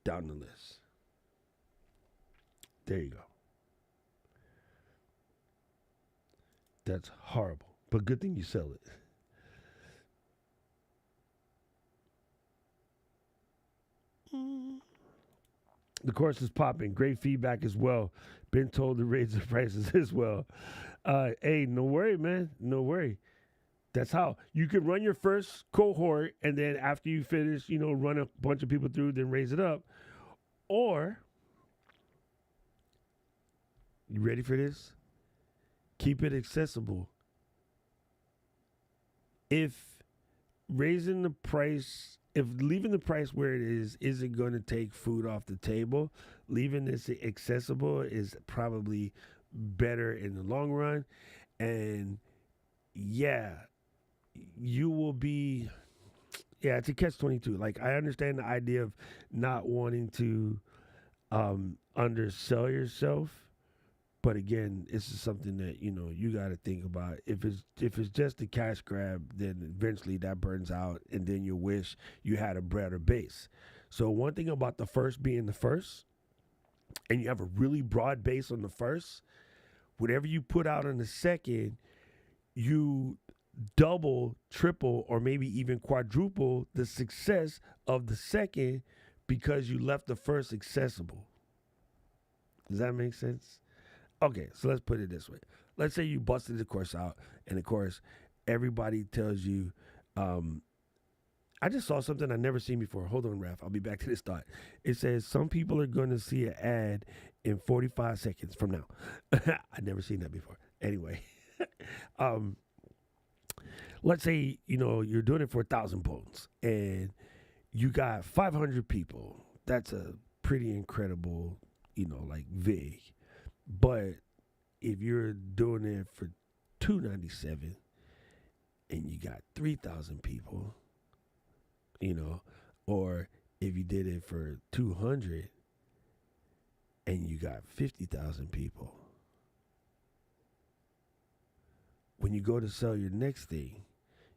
Down the list. There you go. That's horrible. But good thing you sell it. The course is popping. Great feedback as well. Been told to raise the prices as well. Hey, no worry, man. No worry. That's how you can run your first cohort, and then after you finish, run a bunch of people through, then raise it up. Or, you ready for this? Keep it accessible. If raising the price, if leaving the price where it is isn't going to take food off the table, leaving this accessible is probably better in the long run. And yeah, you will be, it's a catch-22. Like, I understand the idea of not wanting to undersell yourself. But again, this is something that, you got to think about. If it's just a cash grab, then eventually that burns out, and then you wish you had a broader base. So one thing about the first being the first, and you have a really broad base on the first, whatever you put out on the second, you double, triple, or maybe even quadruple the success of the second because you left the first accessible. Does that make sense? Okay, so let's put it this way. Let's say you busted the course out, and of course, everybody tells you, I just saw something I've never seen before. Hold on, Raph. I'll be back to this thought. It says some people are going to see an ad in 45 seconds from now. I've never seen that before. Anyway, let's say, you're doing it for 1,000 bones, and you got 500 people. That's a pretty incredible, vig. But if you're doing it for $297 and you got 3,000 people, or if you did it for $200 and you got 50,000 people, when you go to sell your next thing,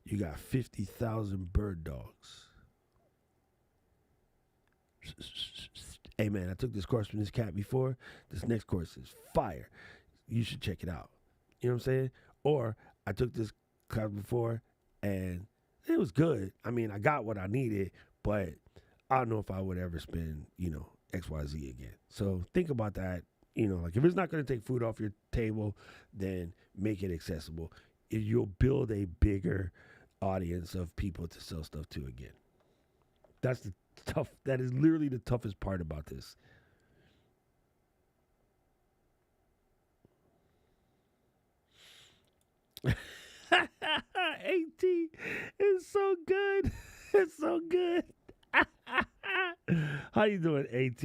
you got 50,000 bird dogs. Hey man, I took this course from this cat before. This next course is fire. You should check it out. You know what I'm saying? Or I took this class before and it was good. I mean, I got what I needed, but I don't know if I would ever spend, XYZ again. So think about that. Like if it's not going to take food off your table, then make it accessible. You'll build a bigger audience of people to sell stuff to again. That is literally the toughest part about this. AT is so good. It's so good. How you doing, AT?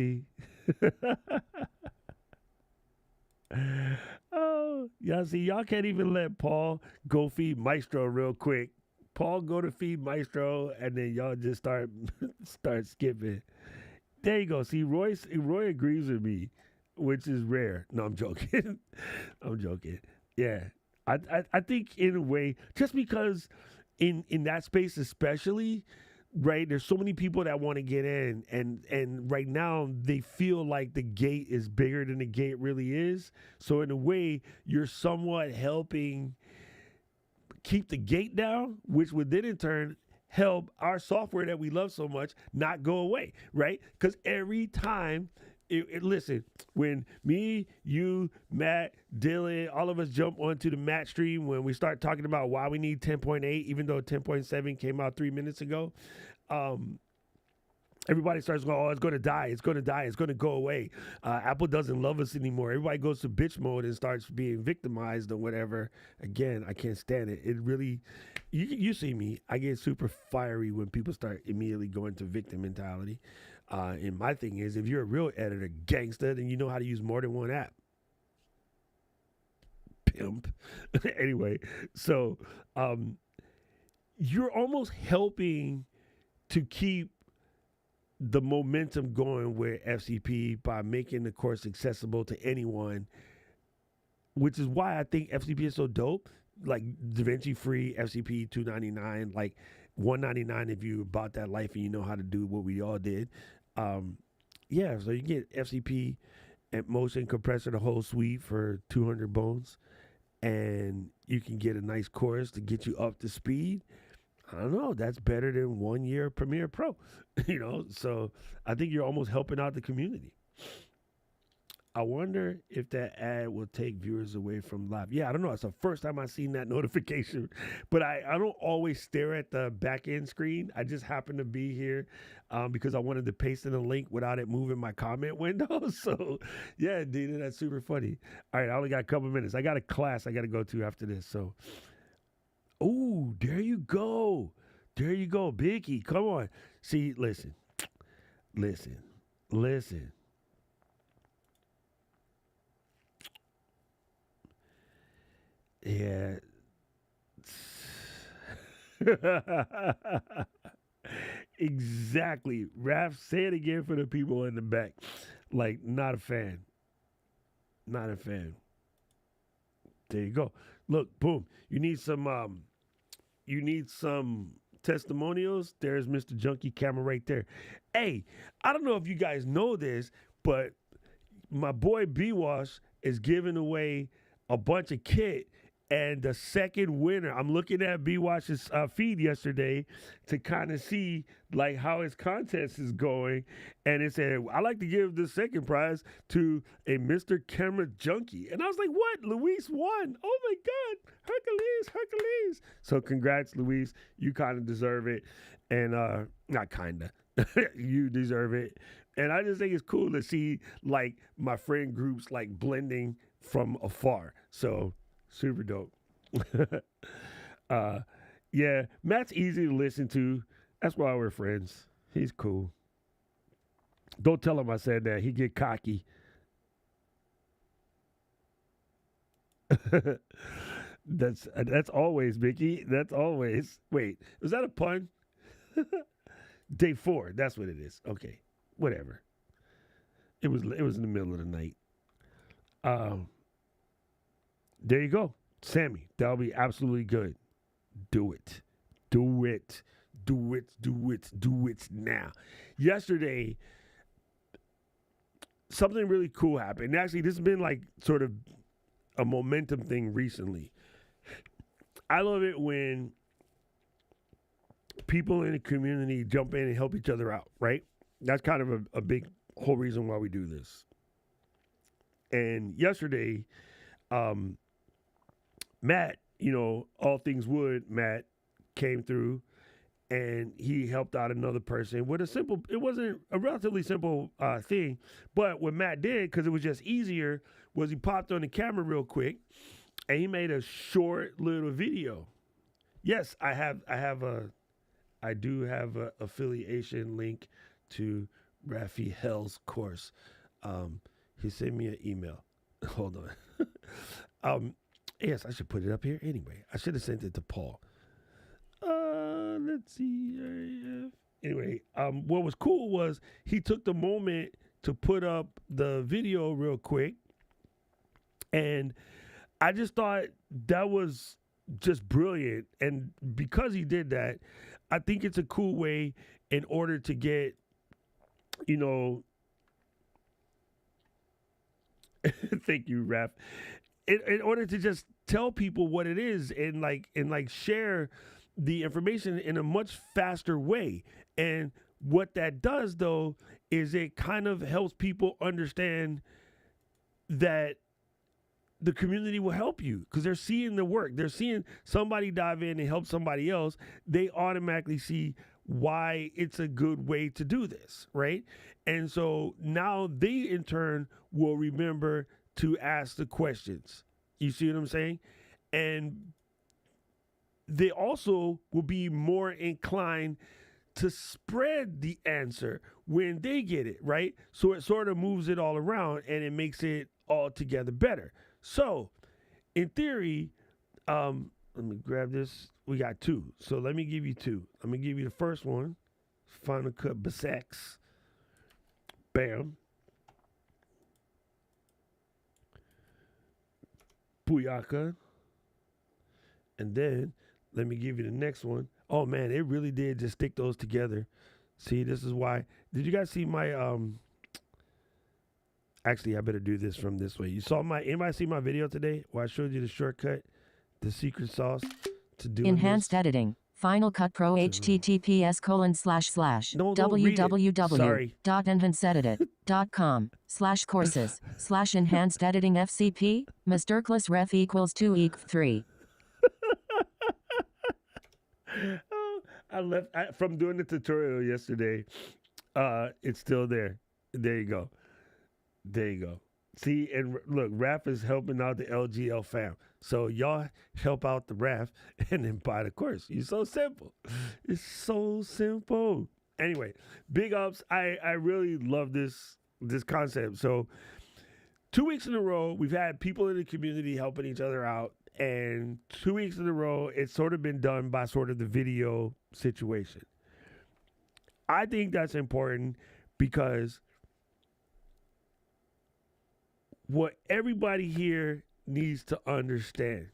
Oh, y'all can't even let Paul go feed Maestro real quick. Paul go to feed Maestro, and then y'all just start skipping. There you go. See, Roy agrees with me, which is rare. No, I'm joking. I'm joking. Yeah, I think in a way, just because in that space especially, right? There's so many people that want to get in, and right now they feel like the gate is bigger than the gate really is. So in a way, you're somewhat helping keep the gate down, which would then in turn help our software that we love so much not go away, right? Because every time, listen, when me, you, Matt, Dylan, all of us jump onto the Matt stream when we start talking about why we need 10.8, even though 10.7 came out 3 minutes ago, um, everybody starts going, oh, it's going to die. It's going to die. It's going to go away. Apple doesn't love us anymore. Everybody goes to bitch mode and starts being victimized or whatever. Again, I can't stand it. It really, you see me. I get super fiery when people start immediately going to victim mentality. And my thing is, if you're a real editor gangster, then you know how to use more than one app. Pimp. Anyway, so you're almost helping to keep the momentum going with FCP by making the course accessible to anyone, which is why I think FCP is so dope. Like DaVinci free, FCP $2.99, like $1.99 if you bought that life and you know how to do what we all did. Yeah, so you get FCP and motion compressor, the whole suite for 200 bones, and you can get a nice course to get you up to speed. I don't know. That's better than 1 year Premiere Pro, So I think you're almost helping out the community. I wonder if that ad will take viewers away from live. Yeah, I don't know. It's the first time I've seen that notification, but I don't always stare at the back end screen. I just happen to be here because I wanted to paste in a link without it moving my comment window. So yeah, Dina, that's super funny. All right, I only got a couple minutes. I got a class I got to go to after this. So, oh, there you go. There you go, Biggie. Come on. See, listen. Yeah. Exactly. Raph, say it again for the people in the back. Like, not a fan. Not a fan. There you go. Look, boom. You need some testimonials. There's Mr. Junkie Camera right there. Hey, I don't know if you guys know this, but my boy B Wash is giving away a bunch of kit. And the second winner, I'm looking at B Wash's feed yesterday to kind of see like how his contest is going. And it said, I like to give the second prize to a Mr. Camera Junkie. And I was like, what? Luis won. Oh my God. Hercules. So congrats, Luis. You kind of deserve it. And not kind of. You deserve it. And I just think it's cool to see like my friend groups like blending from afar. So super dope. Yeah, Matt's easy to listen to. That's why we're friends. He's cool. Don't tell him I said that. He get cocky. That's always, Mickey. That's always. Wait, was that a pun? Day 4. That's what it is. Okay, whatever. It was in the middle of the night. There you go, Sammy. That'll be absolutely good. Do it. Do it. Do it. Do it. Do it now. Yesterday, something really cool happened. Actually, this has been like sort of a momentum thing recently. I love it when people in the community jump in and help each other out, right? That's kind of a big whole reason why we do this. And yesterday, Matt, all things wood, Matt came through and he helped out another person with it wasn't a relatively simple thing, but what Matt did, because it was just easier, was he popped on the camera real quick and he made a short little video. Yes, I do have a affiliation link to Raphael's course. He sent me an email. Hold on. Yes, I should put it up here anyway. I should have sent it to Paul. Let's see. Anyway, what was cool was he took the moment to put up the video real quick. And I just thought that was just brilliant. And because he did that, I think it's a cool way in order to get, thank you, Raph. In order to just tell people what it is and share the information in a much faster way. And what that does, though, is it kind of helps people understand that the community will help you because they're seeing the work. They're seeing somebody dive in and help somebody else. They automatically see, why it's a good way to do this, right? And so now they in turn will remember to ask the questions. You see what I'm saying? And they also will be more inclined to spread the answer when they get it, right? So it sort of moves it all around and it makes it all together better. So, in theory, let me grab this. We got two. So let me give you two. Let me give you the first one. Final Cut Basex. Bam. Booyaka. And then let me give you the next one. Oh man, it really did just stick those together. See, this is why. Did you guys see my actually I better do this from this way. You saw anybody see my video today where I showed you the shortcut, the secret sauce to do enhanced this? Editing. Final Cut Pro https:// No, don't read it. Sorry. www.enhancedediting.com/courses/enhanced editing FCP masterclass ref equals 2 eq 3. I left from doing the tutorial yesterday. It's still there. There you go. There you go. See, and look, Raf is helping out the LGL fam. So y'all help out the Raf and then buy the course. It's so simple. It's so simple. Anyway, big ups. I really love this concept. So 2 weeks in a row, we've had people in the community helping each other out. And 2 weeks in a row, it's sort of been done by sort of the video situation. I think that's important because what everybody here needs to understand,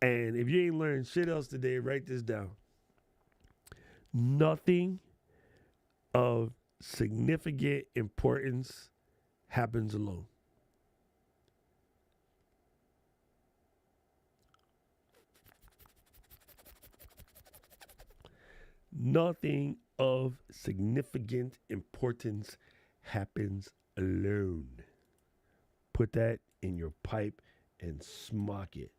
and if you ain't learned shit else today, write this down. Nothing of significant importance happens alone. Nothing of significant importance happens alone. Put that in your pipe and smoke it.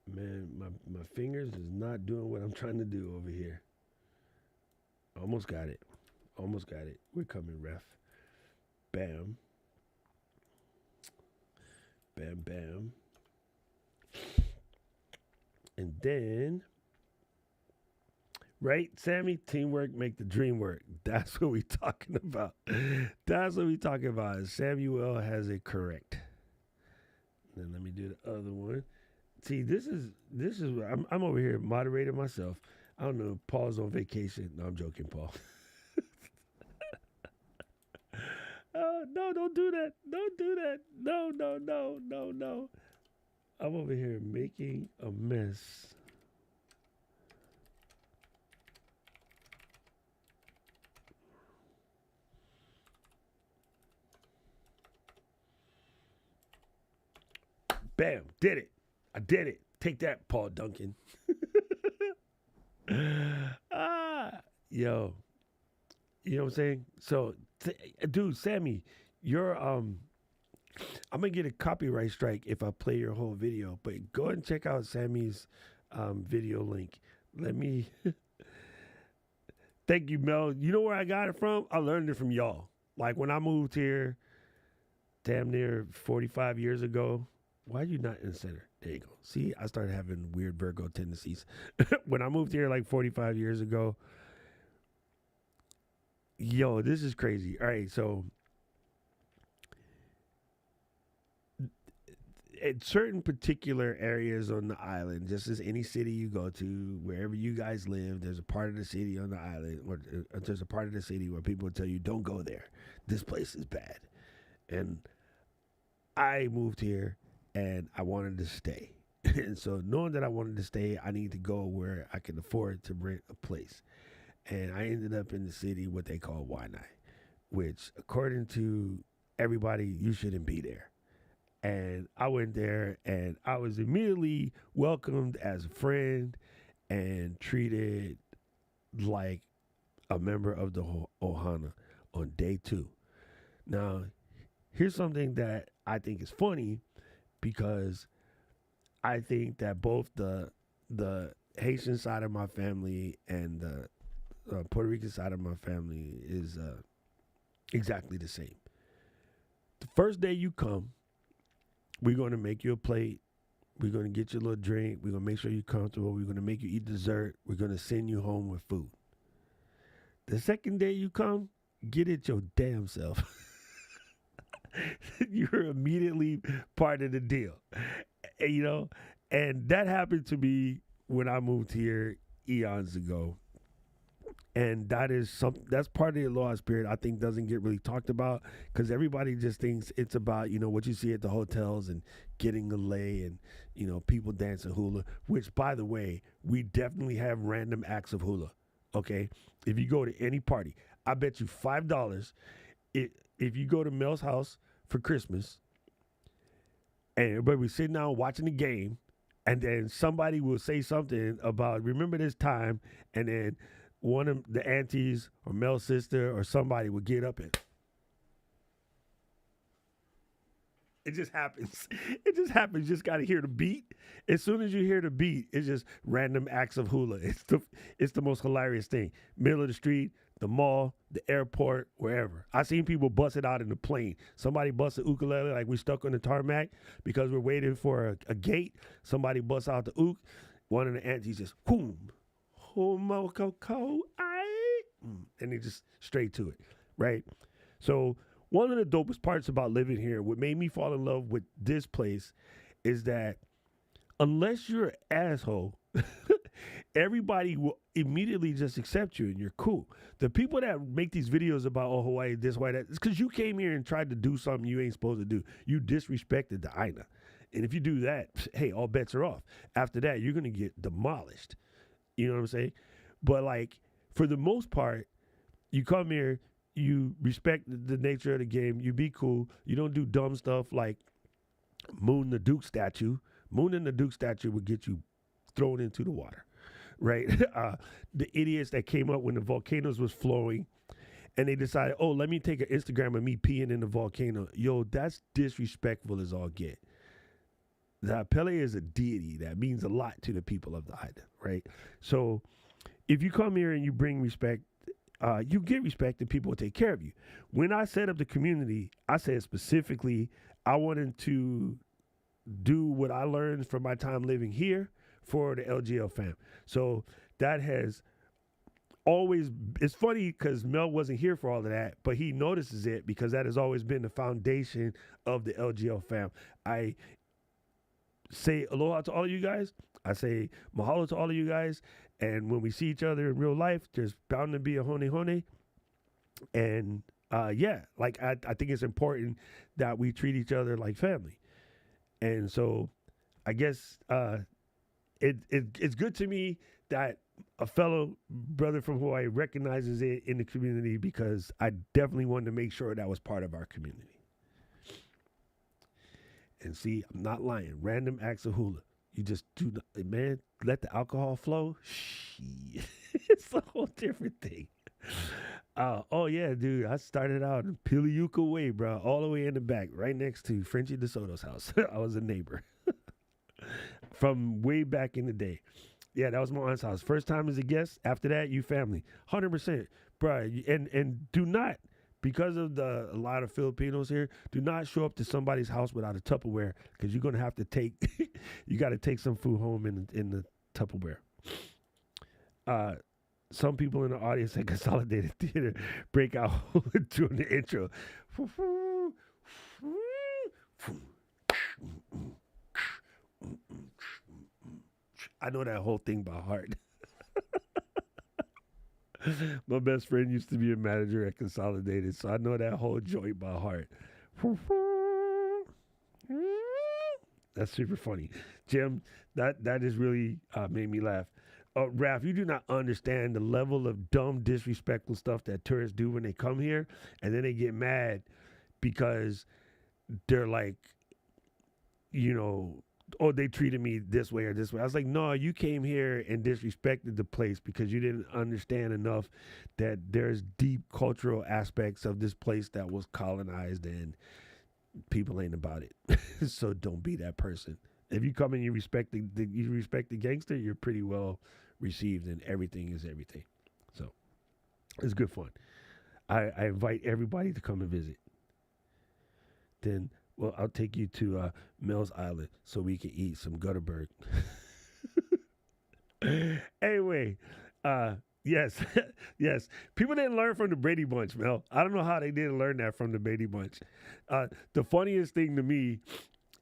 Man, my fingers is not doing what I'm trying to do over here. Almost got it. Almost got it. We're coming, ref. Bam. Bam, bam. And then, right, Sammy? Teamwork make the dream work. That's what we talking about. That's what we talking about. Samuel has it correct. Then let me do the other one. See, this is I'm over here moderating myself. I don't know. Paul's on vacation. No, I'm joking, Paul. No, don't do that. Don't do that. No, no, no, no, no. I'm over here making a mess. Bam, did it. I did it. Take that, Paul Duncan. Yo. You know what I'm saying? So, dude, Sammy, you're I'm gonna get a copyright strike if I play your whole video. But go ahead and check out Sammy's video link. Let me. Thank you, Mel. You know where I got it from? I learned it from y'all. Like when I moved here, damn near 45 years ago. Why are you not in the center? There you go. See, I started having weird Virgo tendencies. When I moved here like 45 years ago, yo, this is crazy. All right, so at certain particular areas on the island, just as any city you go to, wherever you guys live, there's a part of the city on the island, or there's a part of the city where people tell you, don't go there. This place is bad. And I moved here and I wanted to stay. And so knowing that I wanted to stay, I need to go where I can afford to rent a place. And I ended up in the city, what they call Waianae, which according to everybody, you shouldn't be there. And I went there and I was immediately welcomed as a friend and treated like a member of the Ohana on day 2. Now, here's something that I think is funny because I think that both the Haitian side of my family and the Puerto Rican side of my family is exactly the same. The first day you come, we're going to make you a plate. We're going to get you a little drink. We're going to make sure you're comfortable. We're going to make you eat dessert. We're going to send you home with food. The second day you come, get it your damn self. You're immediately part of the deal. You know, and that happened to me when I moved here eons ago. And that's part of the law spirit I think doesn't get really talked about because everybody just thinks it's about, what you see at the hotels and getting a lay and, people dancing hula, which by the way, we definitely have random acts of hula. Okay. If you go to any party, I bet you $5 if you go to Mel's house for Christmas and everybody was sitting down watching the game and then somebody will say something about, remember this time, and then one of the aunties or Mel's sister or somebody would get up and it just happens. It just happens. You just got to hear the beat. As soon as you hear the beat, it's just random acts of hula. It's the most hilarious thing. Middle of the street, the mall, the airport, wherever. I seen people bust it out in the plane. Somebody bust a ukulele like we stuck on the tarmac because we're waiting for a gate. Somebody bust out the ook. One of the aunties just boom. And he just straight to it, right? So one of the dopest parts about living here, what made me fall in love with this place, is that unless you're an asshole, everybody will immediately just accept you and you're cool. The people that make these videos about, oh, Hawaii, this, Hawaii, that, it's because you came here and tried to do something you ain't supposed to do. You disrespected the Aina. And if you do that, hey, all bets are off. After that, you're going to get demolished. You know what I'm saying? But like, for the most part, you come here, you respect the nature of the game, you be cool, you don't do dumb stuff like moon the Duke statue. Mooning the Duke statue would get you thrown into the water, right? The idiots that came up when the volcanoes was flowing and they decided, oh, let me take an Instagram of me peeing in the volcano. Yo, that's disrespectful as all get. The Pele is a deity that means a lot to the people of the island, right? So if you come here and you bring respect, you get respect and people will take care of you. When I set up the community, I said specifically I wanted to do what I learned from my time living here for the LGL fam. So that has always, it's funny because Mel wasn't here for all of that, but he notices it because that has always been the foundation of the LGL fam. I say aloha to all of you guys. I say mahalo to all of you guys. And when we see each other in real life, there's bound to be a hone hone. And yeah, like I think it's important that we treat each other like family. And so I guess it's good to me that a fellow brother from Hawaii recognizes it in the community because I definitely wanted to make sure that was part of our community. And see, I'm not lying. Random acts of hula. You just do not, man, let the alcohol flow. Shit. It's a whole different thing. Oh, yeah, dude. I started out in Piliuka Way, bro. All the way in the back, right next to Frenchie DeSoto's house. I was a neighbor. From way back in the day. Yeah, that was my aunt's house. First time as a guest. After that, you family. 100%. Bro, and do not, because of a lot of Filipinos here, do not show up to somebody's house without a Tupperware because you're going to have to take, you got to take some food home in the Tupperware. Some people in the audience at Consolidated Theater break out during the intro. I know that whole thing by heart. My best friend used to be a manager at Consolidated, so I know that whole joint by heart. That's super funny. Jim, that is really made me laugh. Raph, you do not understand the level of dumb, disrespectful stuff that tourists do when they come here, and then they get mad because they're like, you know, oh, they treated me this way or this way. I was like, no, you came here and disrespected the place because you didn't understand enough that there's deep cultural aspects of this place that was colonized and people ain't about it. So don't be that person. If you come and you respect the gangster, you're pretty well received, and everything is everything. So it's good fun. I invite everybody to come and visit. Then, well, I'll take you to Mills Island so we can eat some Gutterbird. Anyway, yes, yes. People didn't learn from the Brady Bunch, Mel. I don't know how they didn't learn that from the Brady Bunch. The funniest thing to me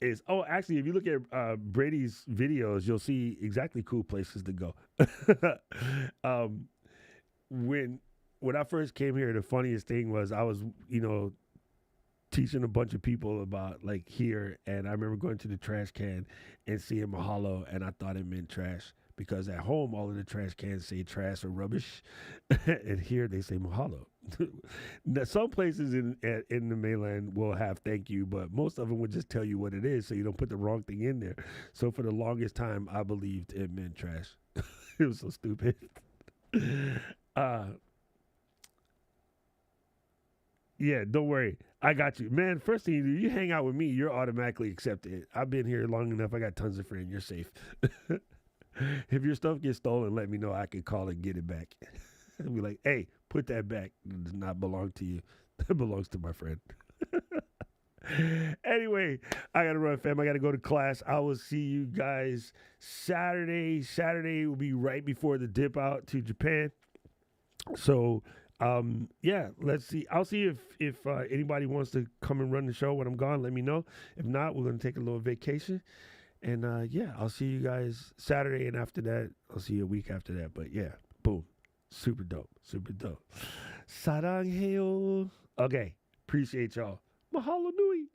is, oh, actually, if you look at Brady's videos, you'll see exactly cool places to go. um, when I first came here, the funniest thing was I was, teaching a bunch of people about like here, and I remember going to the trash can and seeing Mahalo, and I thought it meant trash because at home all of the trash cans say trash or rubbish, and here they say Mahalo. Now, some places in the mainland will have thank you, but most of them would just tell you what it is, so you don't put the wrong thing in there. So for the longest time, I believed it meant trash. It was so stupid. Yeah, don't worry. I got you. Man, first thing you do, you hang out with me, you're automatically accepted. I've been here long enough. I got tons of friends. You're safe. If your stuff gets stolen, let me know. I can call and get it back. I'll be like, hey, put that back. It does not belong to you. That belongs to my friend. Anyway, I got to run, fam. I got to go to class. I will see you guys Saturday. Saturday will be right before the dip out to Japan. So, yeah, let's see. I'll see if anybody wants to come and run the show when I'm gone. Let me know. If not, we're gonna take a little vacation, and yeah, I'll see you guys Saturday, and after that, I'll see you a week after that. But yeah, boom, super dope, super dope. Sarang heyo. Okay, appreciate y'all. Mahalo nui.